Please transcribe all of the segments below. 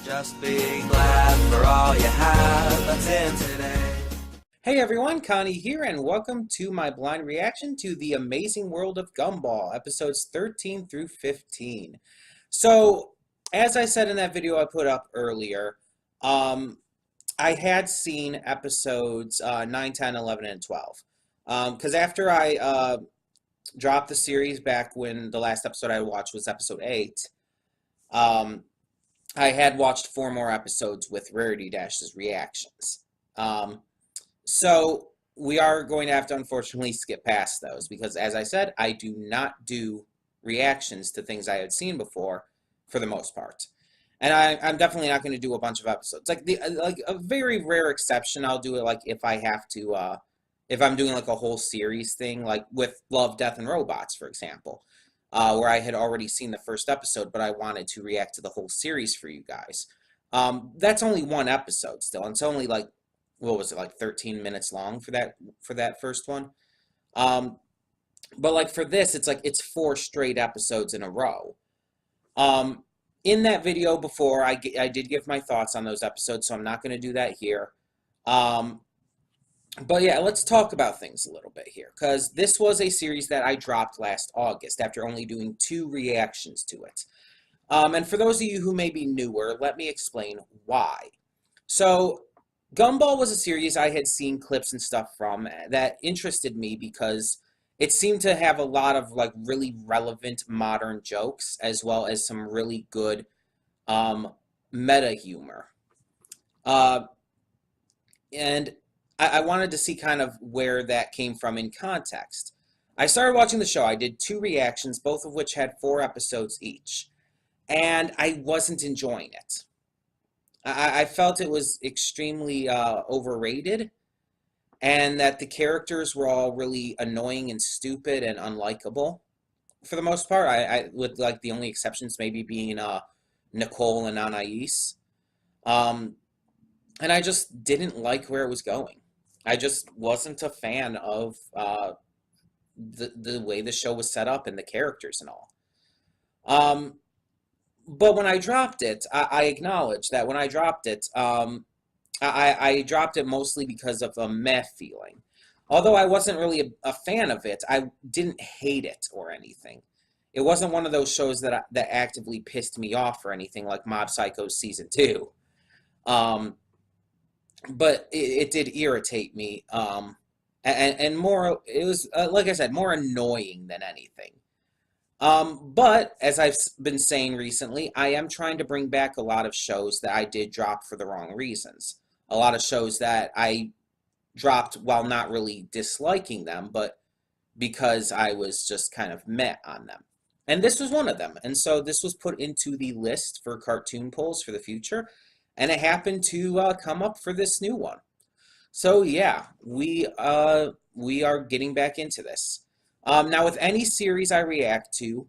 Just be glad for all you have that's in today. Hey everyone, Connie here, and welcome to my blind reaction to The Amazing World of Gumball, episodes 13 through 15. So, as I said in that video I put up earlier, I had seen episodes 9, 10, 11, and 12. Because after I dropped the series back when the last episode I watched was episode 8, I had watched 4 more episodes with Rarity Dash's reactions. So we are going to have to unfortunately skip past those because, as I said, I do not do reactions to things I had seen before for the most part. And I'm definitely not going to do a bunch of episodes. Like a very rare exception, I'll do it like if I have to, if I'm doing like a whole series thing, like with Love, Death, and Robots, for example, where I had already seen the first episode, but I wanted to react to the whole series for you guys. That's only one episode still, and it's only like, what was it, like 13 minutes long for that first one. But like for this, it's like it's 4 straight episodes in a row. In that video before, I did give my thoughts on those episodes, so I'm not going to do that here. But yeah, let's talk about things a little bit here, because this was a series that I dropped last August after only doing 2 reactions to it. And for those of you who may be newer, let me explain why. So, Gumball was a series I had seen clips and stuff from that interested me because it seemed to have a lot of like really relevant modern jokes as well as some really good meta humor. And I wanted to see kind of where that came from in context. I started watching the show. I did 2 reactions, both of which had 4 episodes each. And I wasn't enjoying it. I felt it was extremely overrated, and that the characters were all really annoying and stupid and unlikable for the most part. I with like the only exceptions maybe being Nicole and Anais. And I just didn't like where it was going. I just wasn't a fan of the way the show was set up and the characters and all. But when I dropped it, I acknowledge that when I dropped it, I dropped it mostly because of a meh feeling. Although I wasn't really a fan of it, I didn't hate it or anything. It wasn't one of those shows that actively pissed me off or anything like Mob Psycho Season 2. But it did irritate me, and more, it was, like I said, more annoying than anything. But as I've been saying recently, I am trying to bring back a lot of shows that I did drop for the wrong reasons. A lot of shows that I dropped while not really disliking them, but because I was just kind of meh on them. And this was one of them. And so this was put into the list for cartoon polls for the future, and it happened to come up for this new one. So yeah, we are getting back into this. Now, with any series I react to,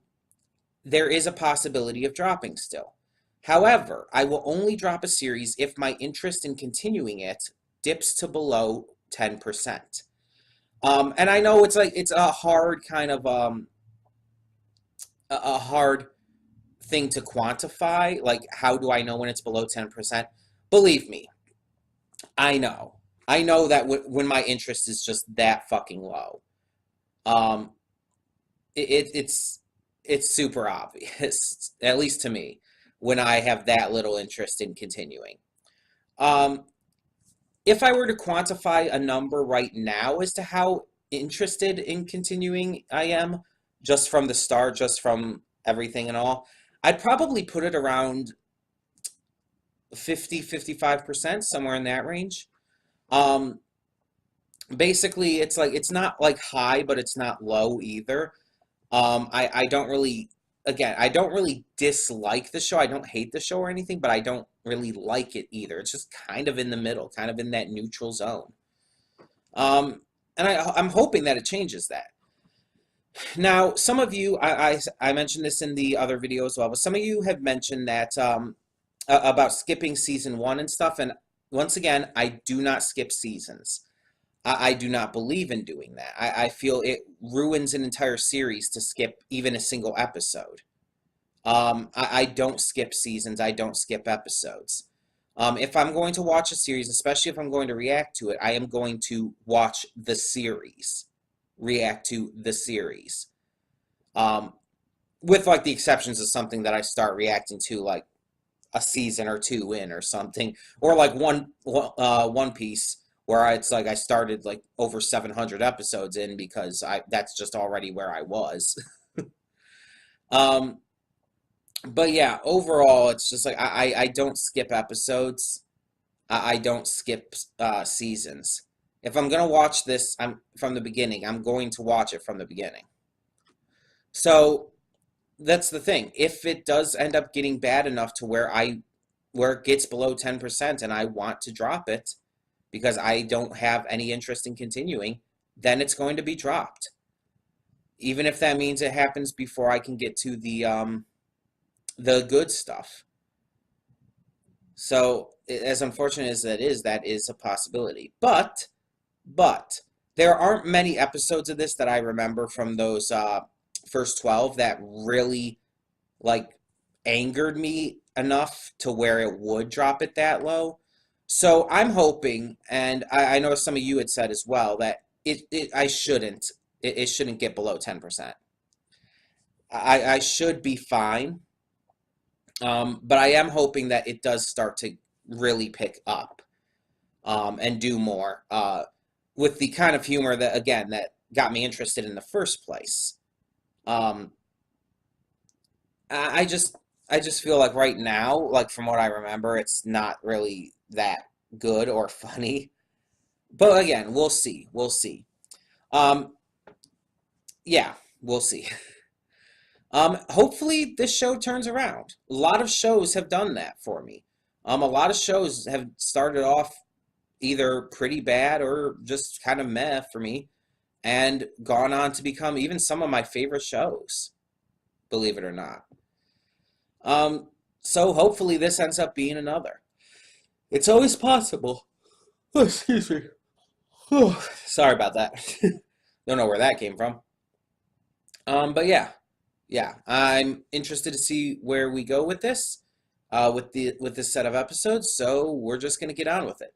there is a possibility of dropping still. However, I will only drop a series if my interest in continuing it dips to below 10%. And I know it's a hard kind of a hard thing to quantify. Like, how do I know when it's below 10%? Believe me, I know. I know that when my interest is just that fucking low. It's super obvious, at least to me, when I have that little interest in continuing. If I were to quantify a number right now as to how interested in continuing I am, just from the start, just from everything and all, I'd probably put it around 50-55%, somewhere in that range. Basically, it's like, it's not like high, but it's not low either. I don't really, again, I don't really dislike the show. I don't hate the show or anything, but I don't really like it either. It's just kind of in the middle, kind of in that neutral zone. And I'm hoping that it changes that. Now, some of you, I mentioned this in the other video as well, but some of you have mentioned that about skipping season 1 and stuff, and once again, I do not skip seasons. I do not believe in doing that. I feel it ruins an entire series to skip even a single episode. I don't skip seasons. I don't skip episodes. If I'm going to watch a series, especially if I'm going to react to it, I am going to watch the series, react to the series. Um, with like the exceptions of something that I start reacting to, like a season or two in or something, or like One Piece, where it's like I started like over 700 episodes in because I that's just already where I was. Um, but yeah, overall, it's just like I don't skip episodes. I don't skip seasons. If I'm gonna watch this, I'm from the beginning. I'm going to watch it from the beginning. So that's the thing. If it does end up getting bad enough to where it gets below 10% and I want to drop it because I don't have any interest in continuing, then it's going to be dropped. Even if that means it happens before I can get to the good stuff. So as unfortunate as that is a possibility. But there aren't many episodes of this that I remember from those first 12 that really like angered me enough to where it would drop it that low. So I'm hoping, and I know some of you had said as well, that it shouldn't get below 10%. I should be fine. But I am hoping that it does start to really pick up and do more with the kind of humor that, again, that got me interested in the first place. Um, I I just feel like right now, like from what I remember, it's not really that good or funny. But again, we'll see. We'll see. Um, yeah, we'll see. Hopefully this show turns around. A lot of shows have done that for me. A lot of shows have started off either pretty bad or just kind of meh for me and gone on to become even some of my favorite shows, believe it or not. Um, so hopefully this ends up being another. It's always possible. Oh, excuse me. Sorry about that. Don't know where that came from. But yeah. Yeah, I'm interested to see where we go with this, with this set of episodes. So we're just gonna get on with it.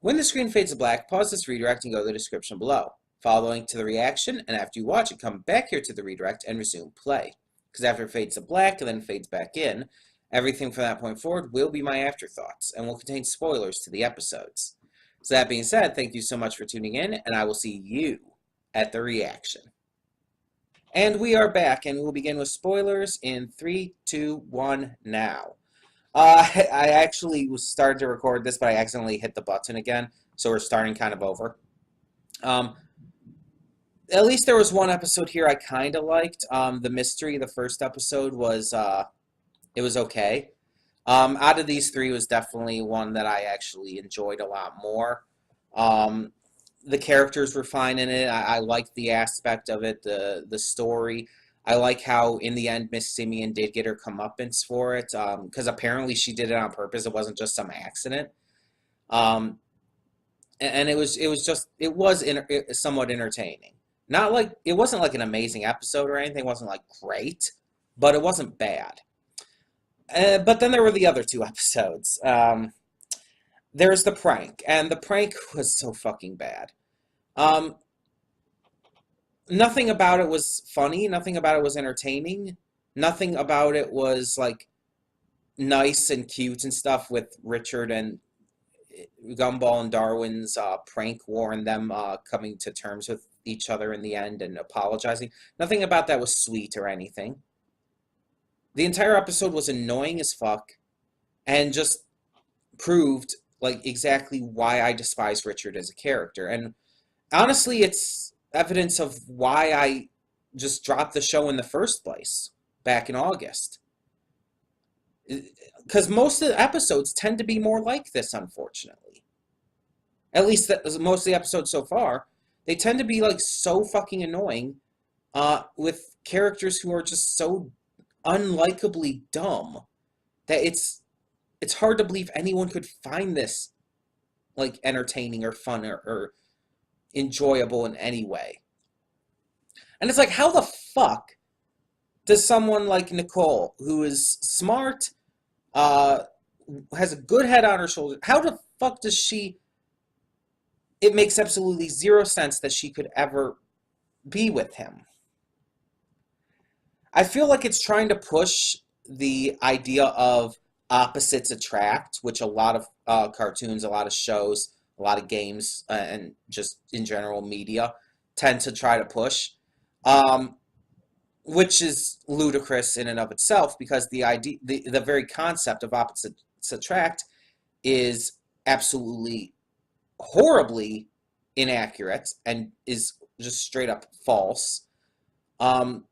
When the screen fades to black, pause this redirect and go to the description below. Follow the link to the reaction, and after you watch it, come back here to the redirect and resume play. Because after it fades to black and then fades back in, everything from that point forward will be my afterthoughts and will contain spoilers to the episodes. So that being said, thank you so much for tuning in, and I will see you at the reaction. And we are back, and we'll begin with spoilers in 3, 2, 1, now. I actually was started to record this, but I accidentally hit the button again, so we're starting kind of over. At least there was one episode here I kind of liked. The mystery, the first episode was, it was okay. Out of these three was definitely one that I actually enjoyed a lot more. The characters were fine in it. I liked the aspect of it, the story. I like how in the end Miss Simeon did get her comeuppance for it, because apparently she did it on purpose. It wasn't just some accident. Um, and it was somewhat entertaining. Not like it wasn't like an amazing episode or anything. It wasn't like great, but it wasn't bad. But then there were the other two episodes. There's the prank, and the prank was so fucking bad. Um, Nothing about it was funny. Nothing about it was entertaining. Nothing about it was like nice and cute and stuff with Richard and Gumball and Darwin's prank war and them coming to terms with each other in the end and apologizing. Nothing about that was sweet or anything. The entire episode was annoying as fuck and just proved like exactly why I despise Richard as a character. And honestly, it's evidence of why I just dropped the show in the first place back in August. Because most of the episodes tend to be more like this, unfortunately. At least most of the episodes so far, they tend to be like so fucking annoying, with characters who are just so unlikably dumb that it's hard to believe anyone could find this like entertaining or fun or enjoyable in any way. And it's like, how the fuck to someone like Nicole, who is smart, uh, has a good head on her shoulders. How the fuck does she? It makes absolutely zero sense that she could ever be with him. I feel like it's trying to push the idea of opposites attract, which a lot of cartoons, a lot of shows, a lot of games, and just in general media tend to try to push, um, which is ludicrous in and of itself because the very concept of opposites attract is absolutely horribly inaccurate and is just straight up false. Um,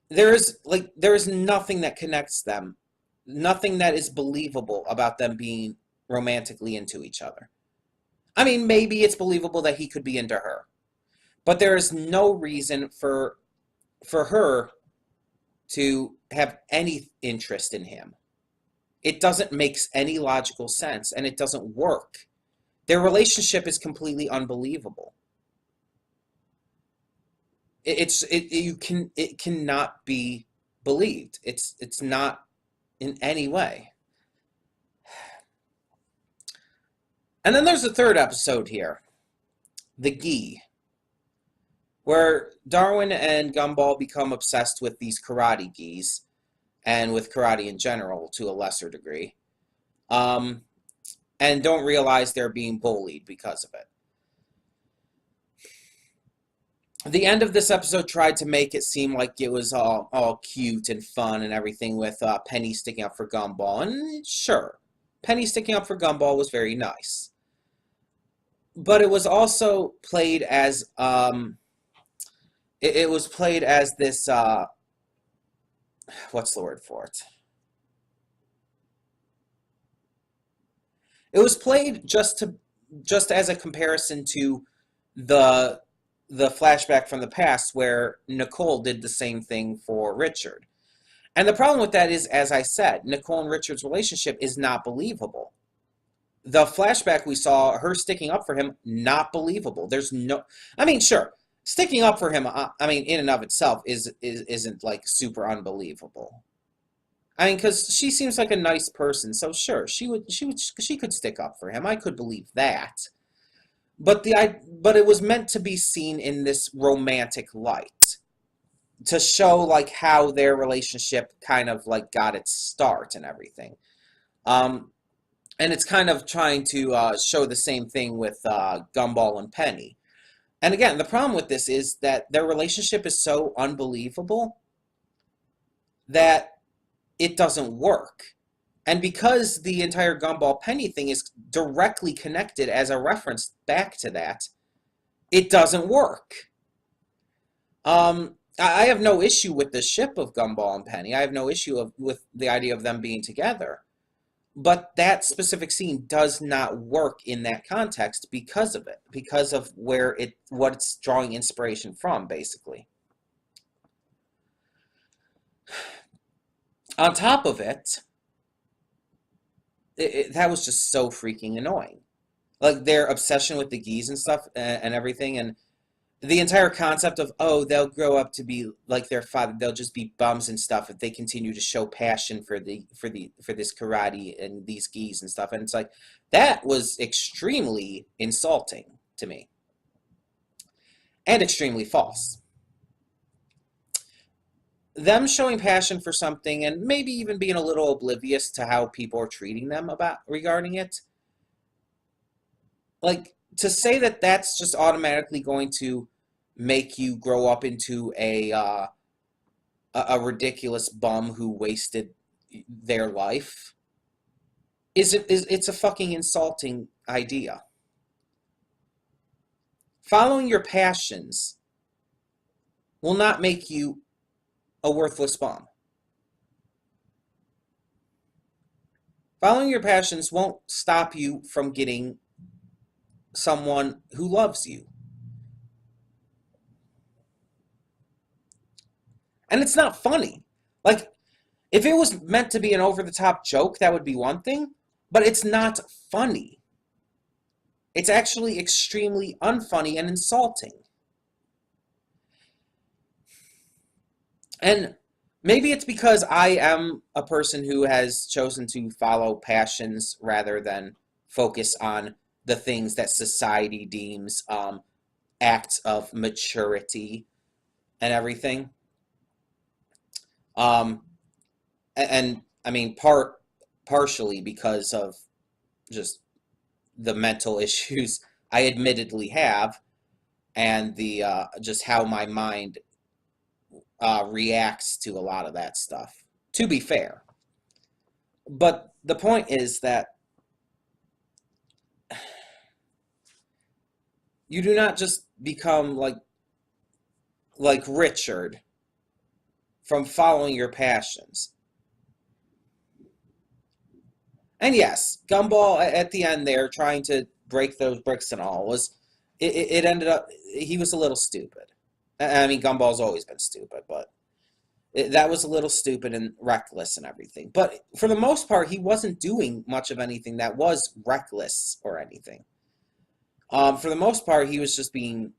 there is nothing that connects them, nothing that is believable about them being romantically into each other. I mean, maybe it's believable that he could be into her, but there is no reason for her to have any interest in him. It doesn't make any logical sense, and it doesn't work. Their relationship is completely unbelievable. It cannot be believed. It's not in any way. And then there's a third episode here, the Gi, where Darwin and Gumball become obsessed with these karate gis and with karate in general to a lesser degree, um, and don't realize they're being bullied because of it. The end of this episode tried to make it seem like it was all cute and fun and everything with Penny sticking up for Gumball. And sure, Penny sticking up for Gumball was very nice. But it was also played as, it was played as this, what's the word for it? It was played just as a comparison to the flashback from the past where Nicole did the same thing for Richard. And the problem with that is, as I said, Nicole and Richard's relationship is not believable. The flashback we saw, her sticking up for him, not believable. There's no, I mean, sure, sticking up for him, I mean, in and of itself isn't like super unbelievable. I mean, because she seems like a nice person, so sure, she could stick up for him. I could believe that. But it was meant to be seen in this romantic light to show like how their relationship kind of like got its start and everything. And it's kind of trying to show the same thing with Gumball and Penny. And again, the problem with this is that their relationship is so unbelievable that it doesn't work. And because the entire Gumball Penny thing is directly connected as a reference back to that, it doesn't work. I have no issue with the ship of Gumball and Penny. I have no issue with the idea of them being together. But that specific scene does not work in that context because of it, because of what it's drawing inspiration from, basically. On top of it, that was just so freaking annoying. Like their obsession with the geese and stuff and everything, and the entire concept of, oh, they'll grow up to be like their father, they'll just be bums and stuff if they continue to show passion for this karate and these geese and stuff. And it's like, that was extremely insulting to me. And extremely false. Them showing passion for something and maybe even being a little oblivious to how people are treating them regarding it. Like, to say that that's just automatically going to make you grow up into a ridiculous bum who wasted their life it's a fucking insulting idea. Following your passions will not make you a worthless bum. Following your passions won't stop you from getting someone who loves you. And it's not funny. Like, if it was meant to be an over-the-top joke, that would be one thing, but it's not funny. It's actually extremely unfunny and insulting. And maybe it's because I am a person who has chosen to follow passions rather than focus on the things that society deems acts of maturity and everything. Um, and I mean, partially because of just the mental issues I admittedly have, and the just how my mind reacts to a lot of that stuff. To be fair, but the point is that you do not just become like Richard from following your passions. And yes, Gumball at the end there trying to break those bricks and all was it ended up he was a little stupid. I mean, Gumball's always been stupid, but that was a little stupid and reckless and everything. But for the most part, he wasn't doing much of anything that was reckless or anything. For the most part, he was just being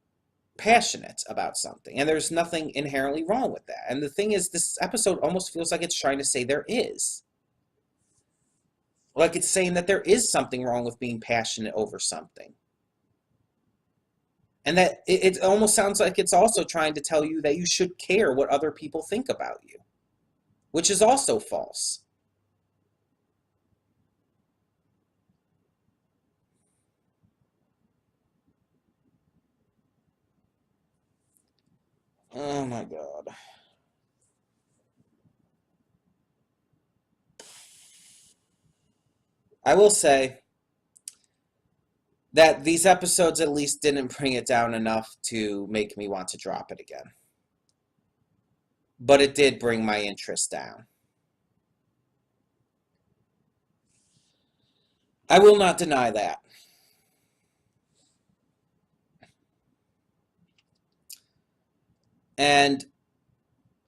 passionate about something, and there's nothing inherently wrong with that. And the thing is, this episode almost feels like it's trying to say there is. Like it's saying that there is something wrong with being passionate over something. And that it almost sounds like it's also trying to tell you that you should care what other people think about you, which is also false. Oh my God. I will say that these episodes at least didn't bring it down enough to make me want to drop it again. But it did bring my interest down. I will not deny that. And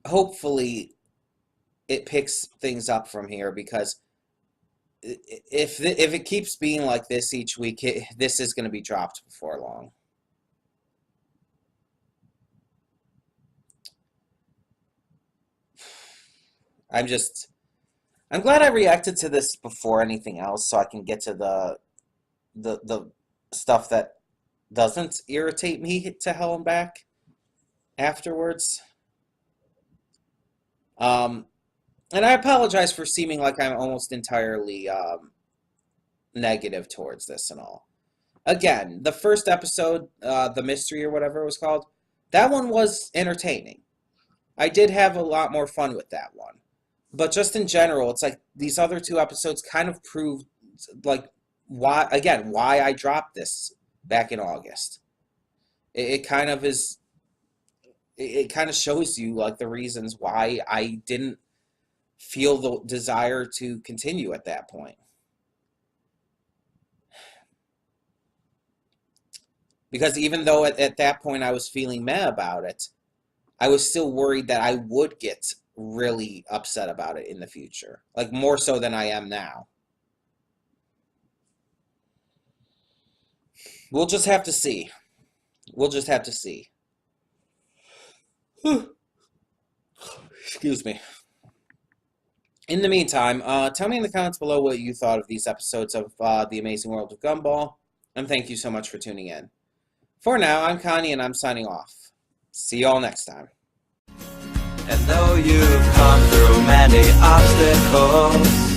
hopefully it picks things up from here, because if it keeps being like this each week, this is going to be dropped before long. I'm glad I reacted to this before anything else, so I can get to the stuff that doesn't irritate me to hell and back afterwards. And I apologize for seeming like I'm almost entirely negative towards this and all. Again, the first episode, the mystery or whatever it was called, that one was entertaining. I did have a lot more fun with that one. But just in general, it's like these other two episodes kind of proved like why I dropped this back in August. It kind of is. It kind of shows you like the reasons why I didn't feel the desire to continue at that point. Because even though at that point I was feeling meh about it, I was still worried that I would get really upset about it in the future. Like more so than I am now. We'll just have to see. We'll just have to see. Excuse me. In the meantime, tell me in the comments below what you thought of these episodes of The Amazing World of Gumball, and thank you so much for tuning in. For now, I'm Connie, and I'm signing off. See y'all next time. And though you've come through many obstacles,